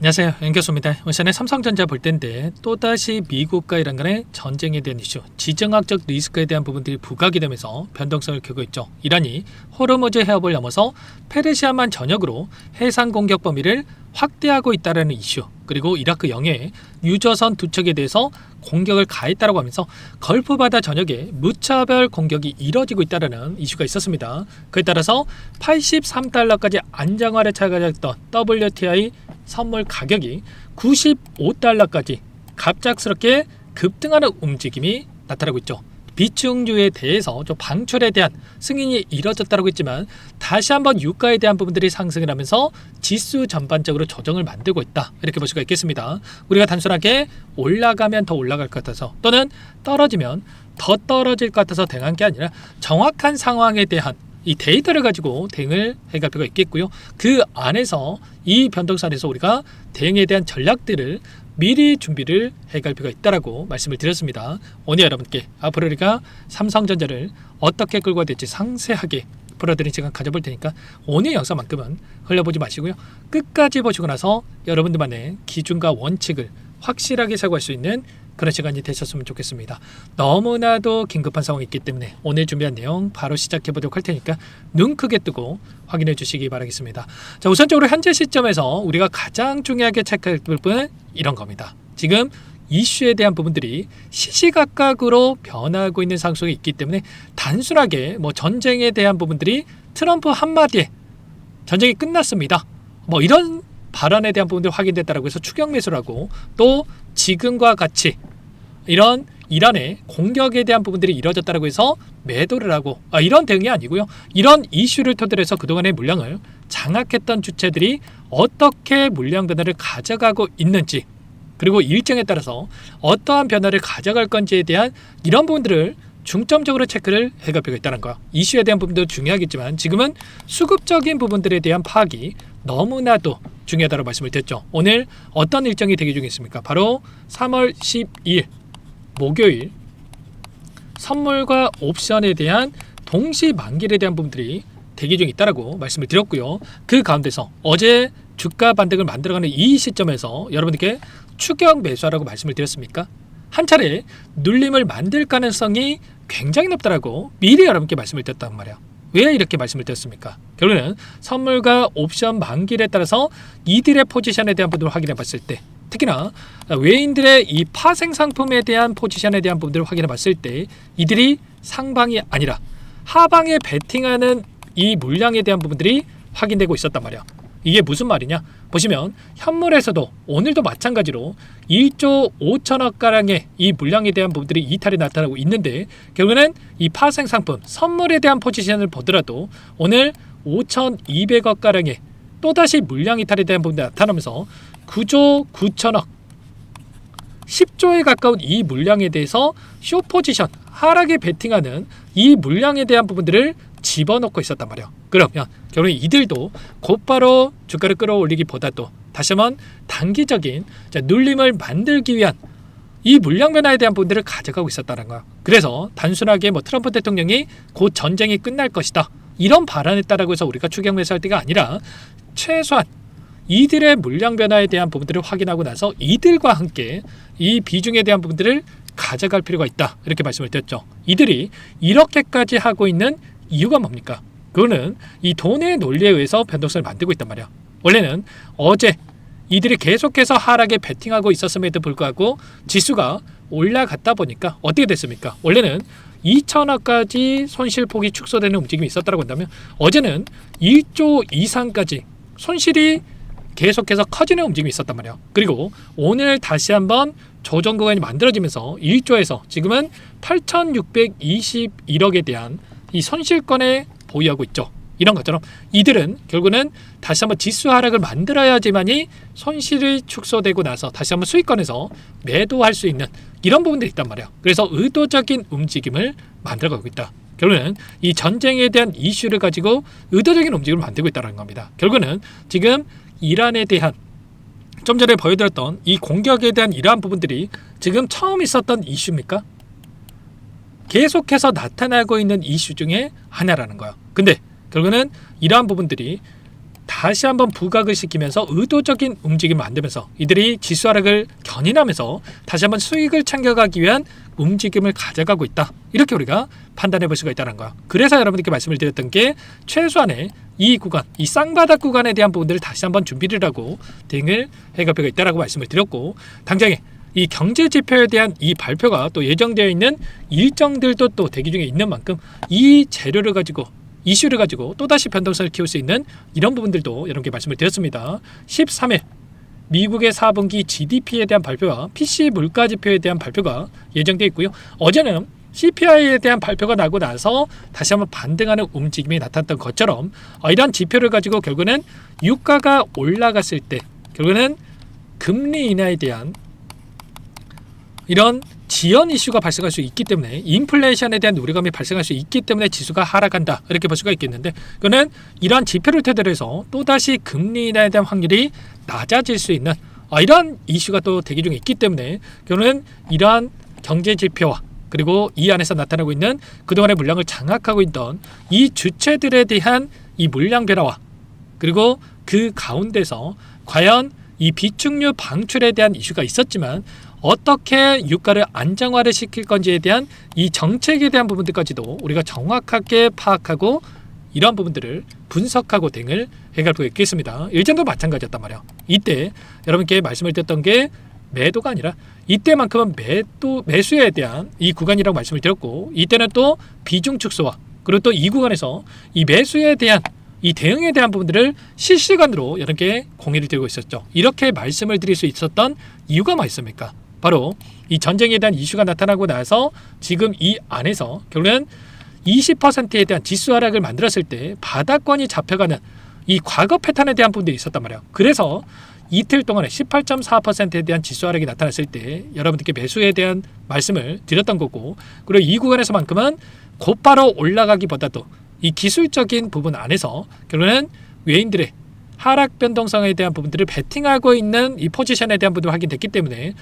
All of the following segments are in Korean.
안녕하세요, 연교수입니다. 오늘 삼성전자 볼 텐데 또다시 미국과 이란 간의 전쟁에 대한 이슈, 지정학적 리스크에 대한 부분들이 부각이 되면서 변동성을 켜고 있죠. 이란이 호르무즈 해협을 넘어서 페르시아만 전역으로 해상 공격 범위를 확대하고 있다는 이슈, 그리고 이라크 영해에 유조선 두 척에 대해서 공격을 가했다고 하면서 걸프 바다 전역에 무차별 공격이 이뤄지고 있다는 이슈가 있었습니다. 그에 따라서 83달러까지 안정화를 찾아갔던 WTI 선물 가격이 95달러까지 갑작스럽게 급등하는 움직임이 나타나고 있죠. 비축유에 대해서 좀 방출에 대한 승인이 이뤄졌다고 했지만 다시 한번 유가에 대한 부분들이 상승을 하면서 지수 전반적으로 조정을 만들고 있다, 이렇게 볼 수가 있겠습니다. 우리가 단순하게 올라가면 더 올라갈 것 같아서 또는 떨어지면 더 떨어질 것 같아서 대응한 게 아니라 정확한 상황에 대한 이 데이터를 가지고 대응을 해갈 필요가 있겠고요. 그 안에서 이 변동선에서 우리가 대응에 대한 전략들을 미리 준비를 해갈 필요가 있다라고 말씀을 드렸습니다. 오늘 여러분께 앞으로 우리가 삼성전자를 어떻게 끌고 가야 될지 상세하게 풀어드린 시간 가져볼 테니까 오늘 영상만큼은 흘려보지 마시고요. 끝까지 보시고 나서 여러분들만의 기준과 원칙을 확실하게 사고할 수 있는 그런 시간이 되셨으면 좋겠습니다. 너무나도 긴급한 상황이 있기 때문에 오늘 준비한 내용 바로 시작해 보도록 할 테니까 눈 크게 뜨고 확인해 주시기 바라겠습니다. 자, 우선적으로 현재 시점에서 우리가 가장 중요하게 체크할 부분은 이런 겁니다. 지금 이슈에 대한 부분들이 시시각각으로 변하고 있는 상황 속에 있기 때문에 단순하게 전쟁에 대한 부분들이 트럼프 한마디에 전쟁이 끝났습니다, 이런 발언에 대한 부분들이 확인됐다고 해서 추격 매수를 하고, 또 지금과 같이 이런 이란의 공격에 대한 부분들이 이뤄졌다고 해서 매도를 하고, 이런 대응이 아니고요. 이런 이슈를 토대로 해서 그동안의 물량을 장악했던 주체들이 어떻게 물량 변화를 가져가고 있는지, 그리고 일정에 따라서 어떠한 변화를 가져갈 건지에 대한 이런 부분들을 중점적으로 체크를 해갈 필요가 있다는 거야. 이슈에 대한 부분도 중요하겠지만 지금은 수급적인 부분들에 대한 파악이 너무나도 중요하다고 말씀을 드렸죠. 오늘 어떤 일정이 대기 중에 있습니까? 바로 3월 12일 목요일 선물과 옵션에 대한 동시 만기에 대한 부분들이 대기 중에 있다고 말씀을 드렸고요. 그 가운데서 어제 주가 반등을 만들어가는 이 시점에서 여러분들께 추격 매수하라고 말씀을 드렸습니까? 한 차례 눌림을 만들 가능성이 굉장히 높다라고 미리 여러분께 말씀을 드렸단 말이야. 왜 이렇게 말씀을 드렸습니까? 결국은 선물과 옵션 만기에 따라서 이들의 포지션에 대한 부분을 확인해 봤을 때, 특히나 외인들의 이 파생 상품에 대한 포지션에 대한 부분들을 확인해 봤을 때 이들이 상방이 아니라 하방에 베팅하는 이 물량에 대한 부분들이 확인되고 있었단 말이야. 이게 무슨 말이냐? 보시면 현물에서도 오늘도 마찬가지로 1조 5천억 가량의 이 물량에 대한 부분들이 이탈이 나타나고 있는데, 결국에는 이 파생 상품 선물에 대한 포지션을 보더라도 오늘 5,200억 가량의 또다시 물량 이탈에 대한 부분이 나타나면서 9조 9천억 10조에 가까운 이 물량에 대해서 쇼 포지션 하락에 베팅하는 이 물량에 대한 부분들을 집어넣고 있었단 말이에요. 그러면 결국 이들도 곧바로 주가를 끌어올리기보다도 다시 한번 단기적인 눌림을 만들기 위한 이 물량 변화에 대한 부분들을 가져가고 있었다는 거야. 그래서 단순하게 트럼프 대통령이 곧 전쟁이 끝날 것이다, 이런 발언에 따라서 해서 우리가 추격 매수할 때가 아니라 최소한 이들의 물량 변화에 대한 부분들을 확인하고 나서 이들과 함께 이 비중에 대한 부분들을 가져갈 필요가 있다, 이렇게 말씀을 드렸죠. 이들이 이렇게까지 하고 있는 이유가 뭡니까? 그거는 이 돈의 논리에 의해서 변동성을 만들고 있단 말이야. 원래는 어제 이들이 계속해서 하락에 베팅하고 있었음에도 불구하고 지수가 올라갔다 보니까 어떻게 됐습니까? 원래는 2천억까지 손실폭이 축소되는 움직임이 있었다고 한다면 어제는 1조 이상까지 손실이 계속해서 커지는 움직임이 있었단 말이에요. 그리고 오늘 다시 한번 조정 구간이 만들어지면서 1조에서 지금은 8,621억에 대한 이 손실권에 보유하고 있죠. 이런 것처럼 이들은 결국은 다시 한번 지수 하락을 만들어야지만이 손실이 축소되고 나서 다시 한번 수익권에서 매도할 수 있는 이런 부분들이 있단 말이에요. 그래서 의도적인 움직임을 만들어가고 있다. 결국은 이 전쟁에 대한 이슈를 가지고 의도적인 움직임을 만들고 있다는 겁니다. 결국은 지금 이란에 대한 좀 전에 보여드렸던 이 공격에 대한 이러한 부분들이 지금 처음 있었던 이슈입니까? 계속해서 나타나고 있는 이슈 중에 하나라는 거야. 근데 결국은 이러한 부분들이 다시 한번 부각을 시키면서 의도적인 움직임을 만들면서 이들이 지수 하락을 견인하면서 다시 한번 수익을 챙겨가기 위한 움직임을 가져가고 있다. 이렇게 우리가 판단해 볼 수가 있다는 거야. 그래서 여러분들께 말씀을 드렸던 게 최소한의 이 구간, 이 쌍바닥 구간에 대한 부분들을 다시 한번 준비를 하고 대응을 해갈 필요가 있다라고 말씀을 드렸고, 당장에 이 경제 지표에 대한 이 발표가 또 예정되어 있는 일정들도 또 대기 중에 있는 만큼 이 재료를 가지고 이슈를 가지고 또다시 변동성을 키울 수 있는 이런 부분들도 여러분께 말씀을 드렸습니다. 13일 미국의 4분기 GDP에 대한 발표와 PC 물가 지표에 대한 발표가 예정되어 있고요. 어제는 CPI에 대한 발표가 나고 나서 다시 한번 반등하는 움직임이 나타났던 것처럼 이러한 지표를 가지고 결국은 유가가 올라갔을 때 결국은 금리 인하에 대한 이런 지연 이슈가 발생할 수 있기 때문에 인플레이션에 대한 우려감이 발생할 수 있기 때문에 지수가 하락한다, 이렇게 볼 수가 있겠는데, 그거는 이러한 지표를 토대로 해서 또다시 금리 인하에 대한 확률이 낮아질 수 있는 이러한 이슈가 또 대기 중에 있기 때문에 결국은 이러한 경제 지표와 그리고 이 안에서 나타나고 있는 그동안의 물량을 장악하고 있던 이 주체들에 대한 이 물량 변화와 그리고 그 가운데서 과연 이 비축류 방출에 대한 이슈가 있었지만 어떻게 유가를 안정화를 시킬 건지에 대한 이 정책에 대한 부분들까지도 우리가 정확하게 파악하고 이러한 부분들을 분석하고 대응을 해갈 수 있겠습니다. 일전도 마찬가지였단 말이야. 이때 여러분께 말씀을 드렸던 게 매도가 아니라 이때만큼은 매수에 대한 이 구간이라고 말씀을 드렸고, 이때는 또 비중 축소와 그리고 또 이 구간에서 이 매수에 대한 이 대응에 대한 부분들을 실시간으로 여러분께 공유를 드리고 있었죠. 이렇게 말씀을 드릴 수 있었던 이유가 뭐 있습니까? 바로 이 전쟁에 대한 이슈가 나타나고 나서 지금 이 안에서 결국은 20%에 대한 지수 하락을 만들었을 때 바닥권이 잡혀가는 이 과거 패턴에 대한 부분들이 있었단 말이에요. 그래서 이틀 동안에 18.4%에 대한 지수 하락이 나타났을 때 여러분들께 매수에 대한 말씀을 드렸던 거고, 그리고 이 구간에서만큼은 곧바로 올라가기보다도 이 기술적인 부분 안에서 결국은 외인들의 하락 변동성에 대한 부분들을 베팅하고 있는 이 포지션에 대한 부분이 확인됐기 때문에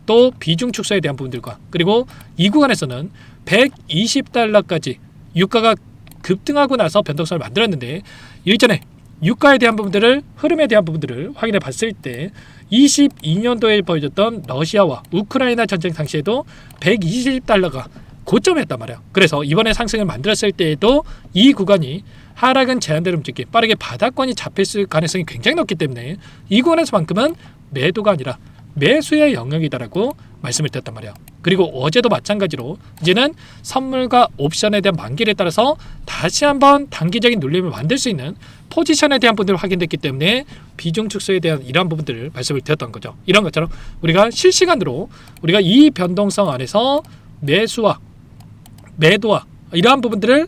또 비중 축소에 대한 부분들과 그리고 이 구간에서는 120달러까지 유가가 급등하고 나서 변동성을 만들었는데, 일전에 유가에 대한 부분들을 흐름에 대한 부분들을 확인해 봤을 때 22년도에 보여줬던 러시아와 우크라이나 전쟁 당시에도 120달러가 고점이었단 말이야. 그래서 이번에 상승을 만들었을 때에도 이 구간이 하락은 제한대로 움직이 빠르게 바닥권이 잡힐 가능성이 굉장히 높기 때문에 이 구간에서만큼은 매도가 아니라 매수의 영역이다라고 말씀을 드렸단 말이야. 그리고 어제도 마찬가지로 이제는 선물과 옵션에 대한 만기에 따라서 다시 한번 단기적인 눌림을 만들 수 있는 포지션에 대한 부분들이 확인됐기 때문에 비중 축소에 대한 이러한 부분들을 말씀을 드렸던 거죠. 이런 것처럼 우리가 실시간으로 우리가 이 변동성 안에서 매수와 매도와 이러한 부분들을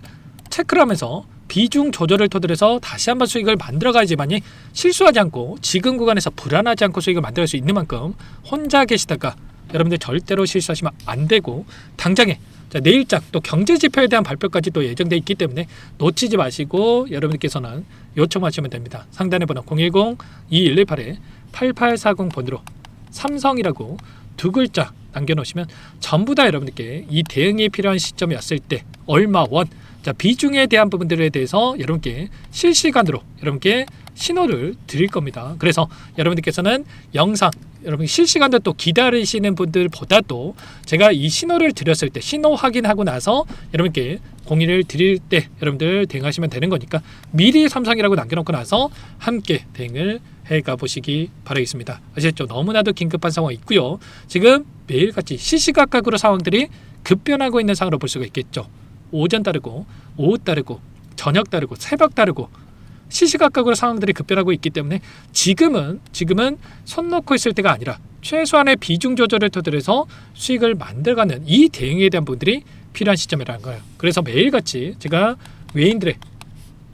체크를 하면서 비중 조절을 토대로 해서 다시 한번 수익을 만들어가야지만이 실수하지 않고 지금 구간에서 불안하지 않고 수익을 만들 수 있는 만큼 혼자 계시다가 여러분들 절대로 실수하시면 안 되고, 당장에 내일장 또 경제지표에 대한 발표까지 또 예정되어 있기 때문에 놓치지 마시고 여러분들께서는 요청하시면 됩니다. 상단에 번호 010-2118-8840번으로 삼성이라고 두 글자 남겨놓으시면 전부 다 여러분들께 이 대응이 필요한 시점이 왔을 때 얼마 원, 비중에 대한 부분들에 대해서 여러분께 실시간으로 여러분께 신호를 드릴 겁니다. 그래서 여러분들께서는 영상 여러분 실시간으로 또 기다리시는 분들보다도 제가 이 신호를 드렸을 때 신호 확인하고 나서 여러분께 공유를 드릴 때 여러분들 대응하시면 되는 거니까 미리 삼성이라고 남겨놓고 나서 함께 대응을 해가 보시기 바라겠습니다. 아시겠죠? 너무나도 긴급한 상황이 있고요. 지금 매일같이 시시각각으로 상황들이 급변하고 있는 상황으로 볼 수가 있겠죠. 오전 다르고 오후 다르고 저녁 다르고 새벽 다르고 시시각각으로 상황들이 급변하고 있기 때문에 지금은 손 놓고 있을 때가 아니라 최소한의 비중 조절을 토대로 해서 수익을 만들어가는 이 대응에 대한 부분들이 필요한 시점이라는 거예요. 그래서 매일같이 제가 외인들의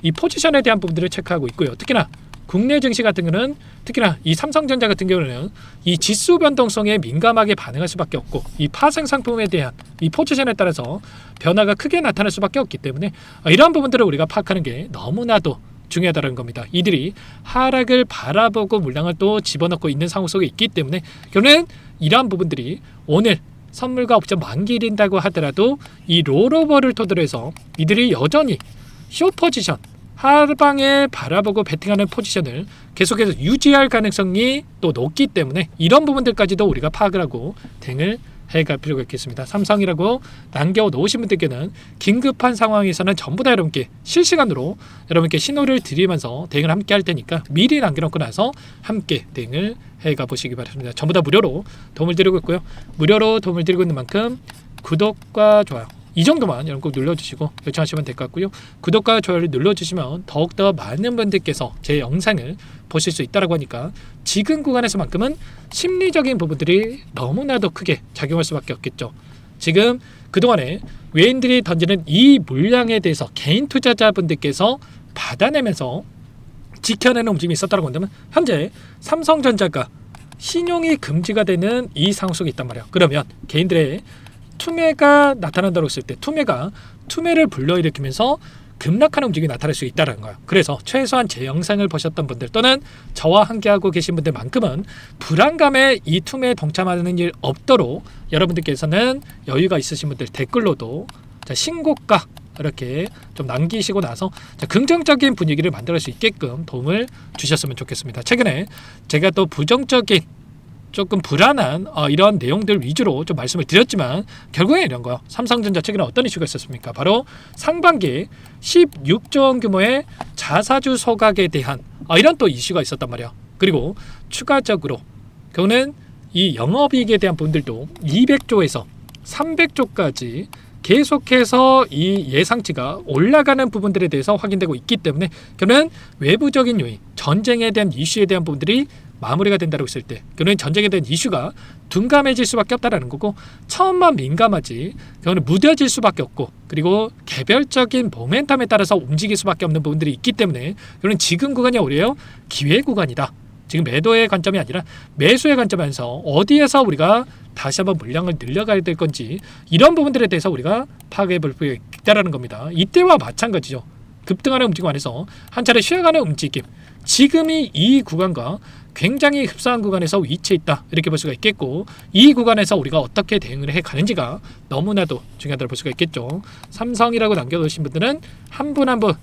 이 포지션에 대한 부분들을 체크하고 있고요. 특히나 국내 증시 같은 경우는 특히나 이 삼성전자 같은 경우는 이 지수 변동성에 민감하게 반응할 수밖에 없고 이 파생 상품에 대한 이 포지션에 따라서 변화가 크게 나타날 수밖에 없기 때문에 이러한 부분들을 우리가 파악하는 게 너무나도 중요하다는 겁니다. 이들이 하락을 바라보고 물량을 또 집어넣고 있는 상황 속에 있기 때문에 결국은 이러한 부분들이 오늘 선물과 옵션 만기일인다고 하더라도 이 롤오버를 토대로 해서 이들이 여전히 숏 포지션 하방에 바라보고 베팅하는 포지션을 계속해서 유지할 가능성이 또 높기 때문에 이런 부분들까지도 우리가 파악을 하고 대응을 해갈 필요가 있겠습니다. 삼성이라고 남겨놓으신 분들께는 긴급한 상황에서는 전부 다 여러분께 실시간으로 여러분께 신호를 드리면서 대응을 함께 할 테니까 미리 남겨놓고 나서 함께 대응을 해가 보시기 바랍니다. 전부 다 무료로 도움을 드리고 있고요. 무료로 도움을 드리고 있는 만큼 구독과 좋아요 이 정도만 여러분 꼭 눌러주시고 요청하시면 될 것 같고요. 구독과 좋아요를 눌러주시면 더욱더 많은 분들께서 제 영상을 보실 수 있다고 하니까 지금 구간에서만큼은 심리적인 부분들이 너무나도 크게 작용할 수밖에 없겠죠. 지금 그동안에 외인들이 던지는 이 물량에 대해서 개인 투자자분들께서 받아내면서 지켜내는 움직임이 있었다고 한다면 현재 삼성전자가 신용이 금지가 되는 이 상황 속에 있단 말이에요. 그러면 개인들의 투매가 나타난다고 했을 때 투매를 불러일으키면서 급락하는 움직임이 나타날 수 있다는 거예요. 그래서 최소한 제 영상을 보셨던 분들 또는 저와 함께하고 계신 분들만큼은 불안감에 이 투매에 동참하는 일 없도록 여러분들께서는 여유가 있으신 분들 댓글로도 신고가 이렇게 좀 남기시고 나서 긍정적인 분위기를 만들 수 있게끔 도움을 주셨으면 좋겠습니다. 최근에 제가 또 부정적인 조금 불안한 이런 내용들 위주로 좀 말씀을 드렸지만 결국에 이런 거요. 삼성전자 최근에 어떤 이슈가 있었습니까? 바로 상반기에 16조 원 규모의 자사주 소각에 대한 이런 또 이슈가 있었단 말이야. 그리고 추가적으로 그거는 이 영업이익에 대한 부분들도 200조에서 300조까지 계속해서 이 예상치가 올라가는 부분들에 대해서 확인되고 있기 때문에 그러면 외부적인 요인, 전쟁에 대한 이슈에 대한 부분들이 마무리가 된다고 했을 때 그는 전쟁에 대한 이슈가 둔감해질 수밖에 없다라는 거고 처음만 민감하지 그거는 무뎌질 수밖에 없고 그리고 개별적인 모멘텀에 따라서 움직일 수밖에 없는 부분들이 있기 때문에 그는 지금 구간이 오히려 기회 구간이다. 지금 매도의 관점이 아니라 매수의 관점에서 어디에서 우리가 다시 한번 물량을 늘려가야 될 건지 이런 부분들에 대해서 우리가 파악해 볼 필요가 있다는 겁니다. 이때와 마찬가지죠. 급등하는 움직임 안에서 한 차례 쉬어가는 움직임 지금이 이 구간과 굉장히 흡사한 구간에서 위치해 있다 이렇게 볼 수가 있겠고 이 구간에서 우리가 어떻게 대응을 해가는지가 너무나도 중요하다고 볼 수가 있겠죠. 삼성이라고 남겨놓으신 분들은 한 분 한 분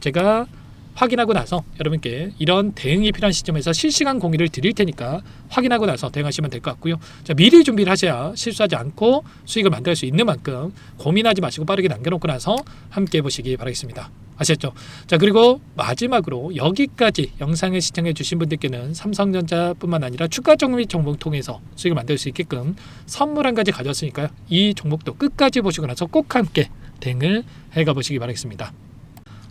제가 확인하고 나서 여러분께 이런 대응이 필요한 시점에서 실시간 공유를 드릴 테니까 확인하고 나서 대응하시면 될 것 같고요. 자, 미리 준비를 하셔야 실수하지 않고 수익을 만들 수 있는 만큼 고민하지 마시고 빠르게 남겨놓고 나서 함께 해보시기 바라겠습니다. 아셨죠? 자, 그리고 마지막으로 여기까지 영상을 시청해 주신 분들께는 삼성전자뿐만 아니라 추가 종목 및 종목 통해서 수익을 만들 수 있게끔 선물 한 가지 가져왔으니까요. 이 종목도 끝까지 보시고 나서 꼭 함께 대응을 해가 보시기 바라겠습니다.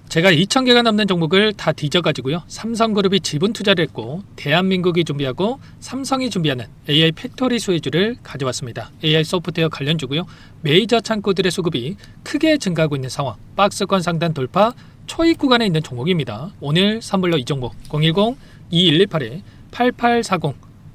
제가 2,000개가 넘는 종목을 다 뒤져가지고요. 삼성그룹이 지분 투자를 했고 대한민국이 준비하고 삼성이 준비하는 AI 팩토리 수혜주를 가져왔습니다. AI 소프트웨어 관련주고요. 메이저 창구들의 수급이 크게 증가하고 있는 상황, 박스권 상단 돌파 초입 구간에 있는 종목입니다. 오늘 선물로 이 종목 010-2118-8840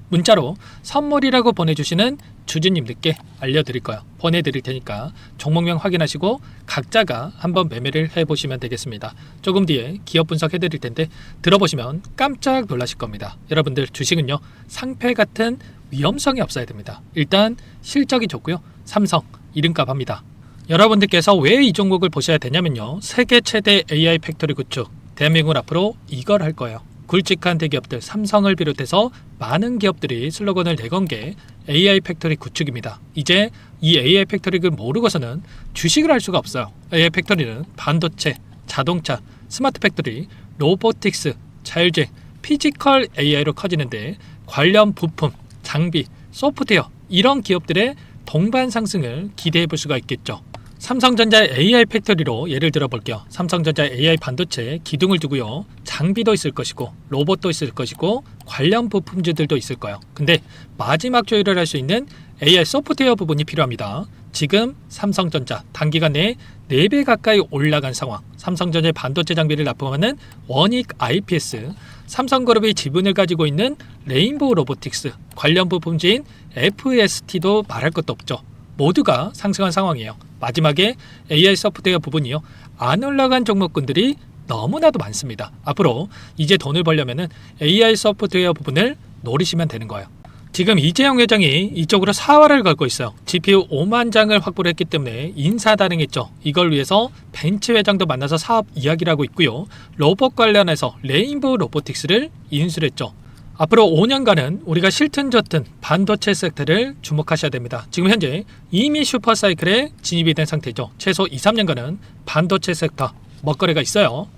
문자로 선물이라고 보내주시는 주주님들께 알려드릴 거예요. 보내드릴 테니까 종목명 확인하시고 각자가 한번 매매를 해보시면 되겠습니다. 조금 뒤에 기업 분석해드릴 텐데 들어보시면 깜짝 놀라실 겁니다. 여러분들 주식은요 상패 같은 위험성이 없어야 됩니다. 일단 실적이 좋고요. 삼성 이름값 합니다. 여러분들께서 왜 이 종목을 보셔야 되냐면요. 세계 최대 AI 팩토리 구축 대한민국은 앞으로 이걸 할 거예요. 굵직한 대기업들 삼성을 비롯해서 많은 기업들이 슬로건을 내건 게 AI 팩토리 구축입니다. 이제 이 AI 팩토리를 모르고서는 주식을 할 수가 없어요. AI 팩토리는 반도체, 자동차, 스마트 팩토리, 로보틱스, 자율주행, 피지컬 AI로 커지는데 관련 부품, 장비, 소프트웨어 이런 기업들의 동반 상승을 기대해 볼 수가 있겠죠. 삼성전자의 AI 팩토리로 예를 들어 볼게요. 삼성전자의 AI 반도체 기둥을 두고요. 장비도 있을 것이고 로봇도 있을 것이고 관련 부품주들도 있을 거예요. 근데 마지막 조율을 할 수 있는 AI 소프트웨어 부분이 필요합니다. 지금 삼성전자 단기간 내에 4배 가까이 올라간 상황. 삼성전자의 반도체 장비를 납품하는 원익 IPS, 삼성그룹이 지분을 가지고 있는 레인보우 로보틱스, 관련 부품주인 FST도 말할 것도 없죠. 모두가 상승한 상황이에요. 마지막에 AI 소프트웨어 부분이요. 안 올라간 종목군들이 너무나도 많습니다. 앞으로 이제 돈을 벌려면 AI 소프트웨어 부분을 노리시면 되는 거예요. 지금 이재용 회장이 이쪽으로 사활을 걸고 있어요. GPU 5만 장을 확보를 했기 때문에 인사단행했죠. 이걸 위해서 벤츠 회장도 만나서 사업 이야기를 하고 있고요. 로봇 관련해서 레인보우 로보틱스를 인수를 했죠. 앞으로 5년간은 우리가 싫든 좋든 반도체 섹터를 주목하셔야 됩니다. 지금 현재 이미 슈퍼사이클에 진입이 된 상태죠. 최소 2, 3년간은 반도체 섹터 먹거리가 있어요.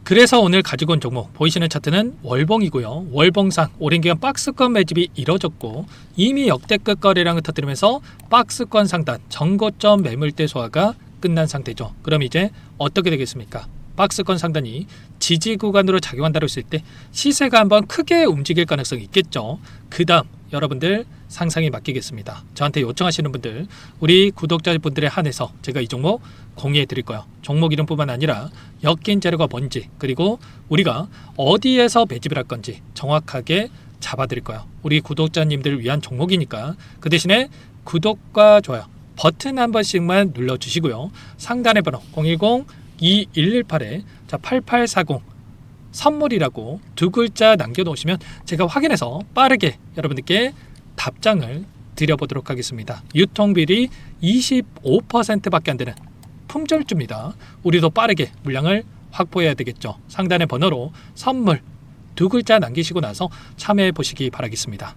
그래서 오늘 가지고 온 종목 보이시는 차트는 월봉이고요. 월봉상 오랜 기간 박스권 매집이 이뤄졌고 이미 역대급 거래량을 터뜨리면서 박스권 상단 정고점 매물대 소화가 끝난 상태죠. 그럼 이제 어떻게 되겠습니까? 박스권 상단이 지지 구간으로 작용한다고 했을 때 시세가 한번 크게 움직일 가능성이 있겠죠. 그 다음 여러분들 상상에 맡기겠습니다. 저한테 요청하시는 분들, 우리 구독자분들에 한해서 제가 이 종목 공유해 드릴 거예요. 종목 이름뿐만 아니라 엮인 재료가 뭔지, 그리고 우리가 어디에서 매집을 할 건지 정확하게 잡아 드릴 거예요. 우리 구독자님들을 위한 종목이니까 그 대신에 구독과 좋아요 버튼 한 번씩만 눌러주시고요. 상단의 번호 010-2118에 8840 선물이라고 두 글자 남겨놓으시면 제가 확인해서 빠르게 여러분들께 답장을 드려보도록 하겠습니다. 유통비리 25%밖에 안 되는 품절주입니다. 우리도 빠르게 물량을 확보해야 되겠죠. 상단의 번호로 선물 두 글자 남기시고 나서 참여해 보시기 바라겠습니다.